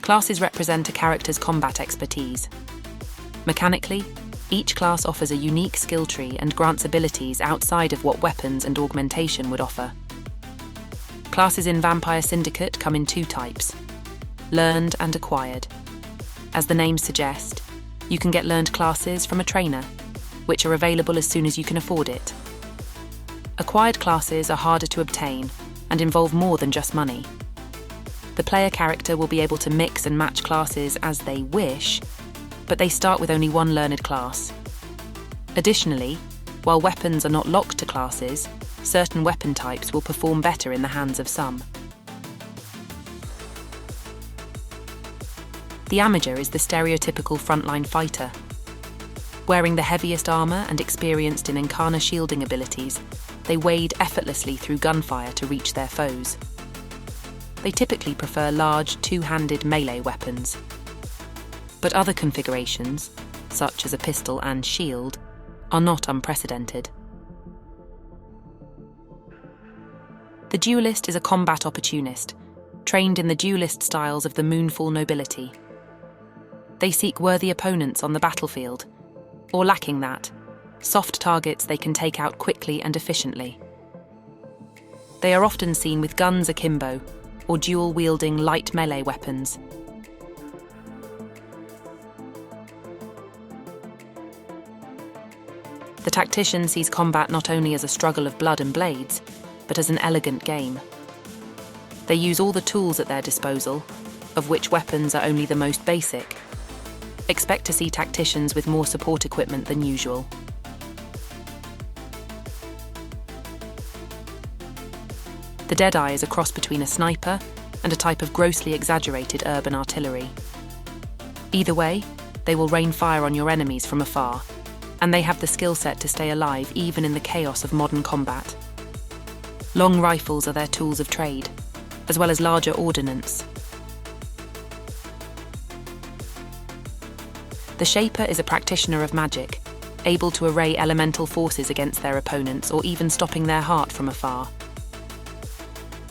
Classes represent a character's combat expertise. Mechanically, each class offers a unique skill tree and grants abilities outside of what weapons and augmentation would offer. Classes in Vampire Syndicate come in two types: learned and acquired. As the names suggest, you can get learned classes from a trainer, which are available as soon as you can afford it. Acquired classes are harder to obtain and involve more than just money. The player character will be able to mix and match classes as they wish, but they start with only one learned class. Additionally, while weapons are not locked to classes, certain weapon types will perform better in the hands of some. The Amateur is the stereotypical frontline fighter. Wearing the heaviest armour and experienced in Incarna shielding abilities, they wade effortlessly through gunfire to reach their foes. They typically prefer large, two-handed melee weapons. But other configurations, such as a pistol and shield, are not unprecedented. The Duelist is a combat opportunist, trained in the duelist styles of the Moonfall nobility. They seek worthy opponents on the battlefield, or lacking that, soft targets they can take out quickly and efficiently. They are often seen with guns akimbo, or dual-wielding light melee weapons. The Tactician sees combat not only as a struggle of blood and blades, but as an elegant game. They use all the tools at their disposal, of which weapons are only the most basic. Expect to see Tacticians with more support equipment than usual. The Deadeye is a cross between a sniper and a type of grossly exaggerated urban artillery. Either way, they will rain fire on your enemies from afar, and they have the skill set to stay alive even in the chaos of modern combat. Long rifles are their tools of trade, as well as larger ordnance. The Shaper is a practitioner of magic, able to array elemental forces against their opponents or even stopping their heart from afar.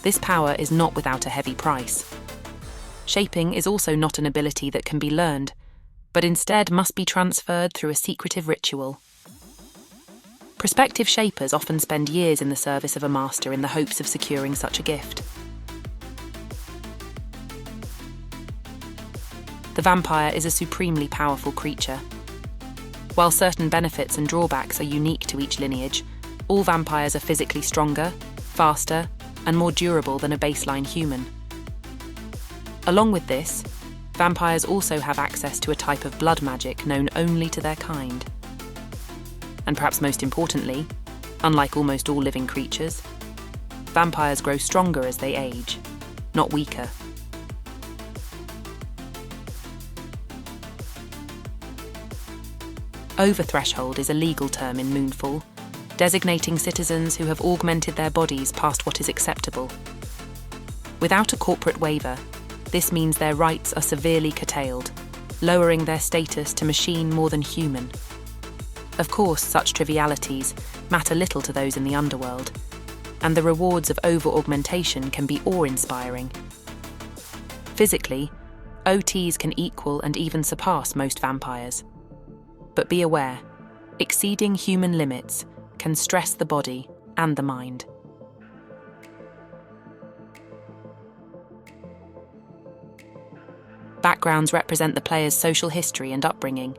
This power is not without a heavy price. Shaping is also not an ability that can be learned, but instead must be transferred through a secretive ritual. Prospective Shapers often spend years in the service of a master in the hopes of securing such a gift. The Vampire is a supremely powerful creature. While certain benefits and drawbacks are unique to each lineage, all vampires are physically stronger, faster, and more durable than a baseline human. Along with this, vampires also have access to a type of blood magic known only to their kind. And perhaps most importantly, unlike almost all living creatures, vampires grow stronger as they age, not weaker. Overthreshold is a legal term in Moonfall, designating citizens who have augmented their bodies past what is acceptable. Without a corporate waiver, this means their rights are severely curtailed, lowering their status to machine more than human. Of course, such trivialities matter little to those in the underworld, and the rewards of over-augmentation can be awe-inspiring. Physically, OTs can equal and even surpass most vampires. But be aware, exceeding human limits can stress the body and the mind. Backgrounds represent the player's social history and upbringing.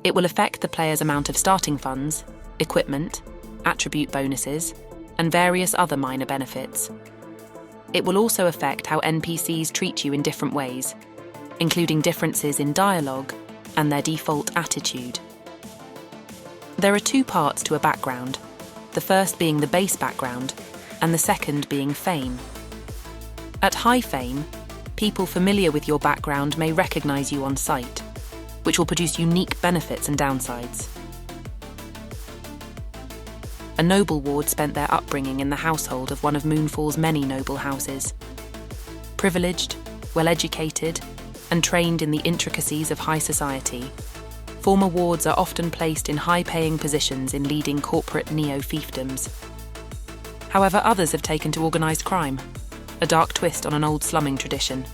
It will affect the player's amount of starting funds, equipment, attribute bonuses, and various other minor benefits. It will also affect how NPCs treat you in different ways, including differences in dialogue and their default attitude. There are two parts to a background, the first being the base background, and the second being fame. At high fame, people familiar with your background may recognize you on sight, which will produce unique benefits and downsides. A noble ward spent their upbringing in the household of one of Moonfall's many noble houses. Privileged, well-educated, and trained in the intricacies of high society, former wards are often placed in high-paying positions in leading corporate neo-fiefdoms. However, others have taken to organised crime, a dark twist on an old slumming tradition.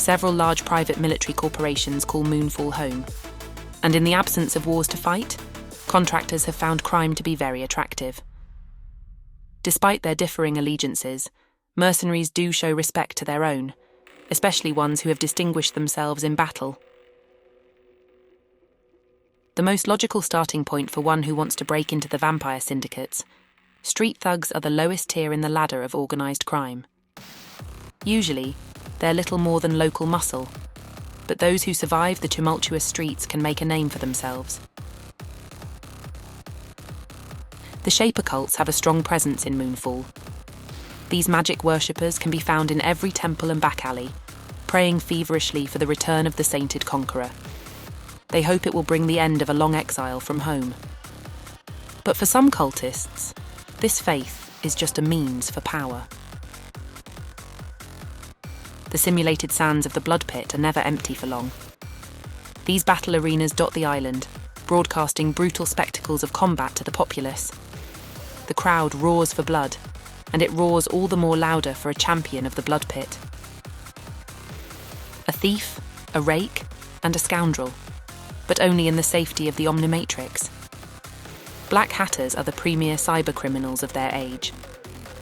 several large private military corporations call Moonfall home. And in the absence of wars to fight, contractors have found crime to be very attractive. Despite their differing allegiances, mercenaries do show respect to their own, especially ones who have distinguished themselves in battle. The most logical starting point for one who wants to break into the vampire syndicates, street thugs are the lowest tier in the ladder of organised crime. Usually, they're little more than local muscle, but those who survive the tumultuous streets can make a name for themselves. The Shaper cults have a strong presence in Moonfall. These magic worshippers can be found in every temple and back alley, praying feverishly for the return of the sainted conqueror. They hope it will bring the end of a long exile from home. But for some cultists, this faith is just a means for power. The simulated sands of the Blood Pit are never empty for long. These battle arenas dot the island, broadcasting brutal spectacles of combat to the populace. The crowd roars for blood, and it roars all the more louder for a champion of the Blood Pit. A thief, a rake, and a scoundrel, but only in the safety of the Omnimatrix. Black Hatters are the premier cybercriminals of their age,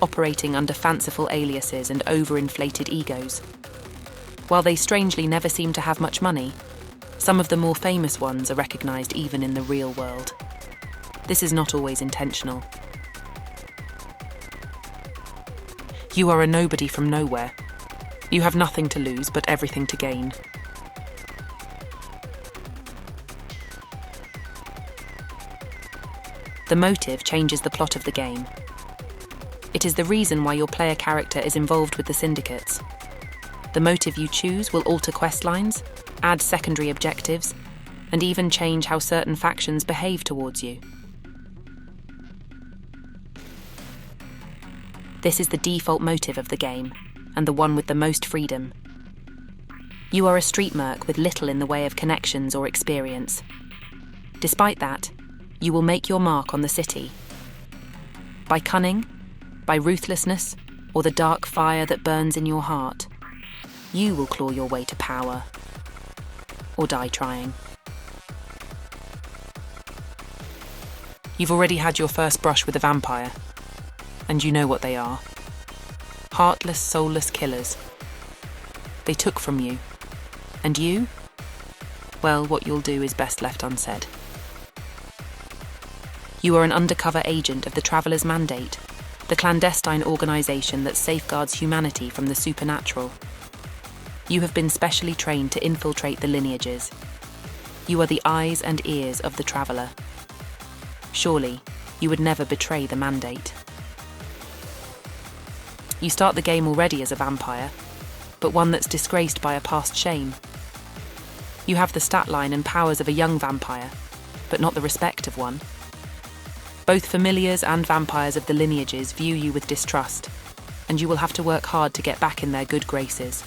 operating under fanciful aliases and overinflated egos. While they strangely never seem to have much money, some of the more famous ones are recognised even in the real world. This is not always intentional. You are a nobody from nowhere. You have nothing to lose but everything to gain. The motive changes the plot of the game. It is the reason why your player character is involved with the syndicates. The motive you choose will alter quest lines, add secondary objectives, and even change how certain factions behave towards you. This is the default motive of the game, and the one with the most freedom. You are a street merc with little in the way of connections or experience. Despite that, you will make your mark on the city. By cunning, by ruthlessness, or the dark fire that burns in your heart, you will claw your way to power. Or die trying. You've already had your first brush with a vampire, and you know what they are. Heartless, soulless killers. They took from you. And you? Well, what you'll do is best left unsaid. You are an undercover agent of the Traveller's Mandate, the clandestine organisation that safeguards humanity from the supernatural. You have been specially trained to infiltrate the lineages. You are the eyes and ears of the Traveller. Surely, you would never betray the Mandate. You start the game already as a vampire, but one that's disgraced by a past shame. You have the stat line and powers of a young vampire, but not the respect of one. Both familiars and vampires of the lineages view you with distrust, and you will have to work hard to get back in their good graces.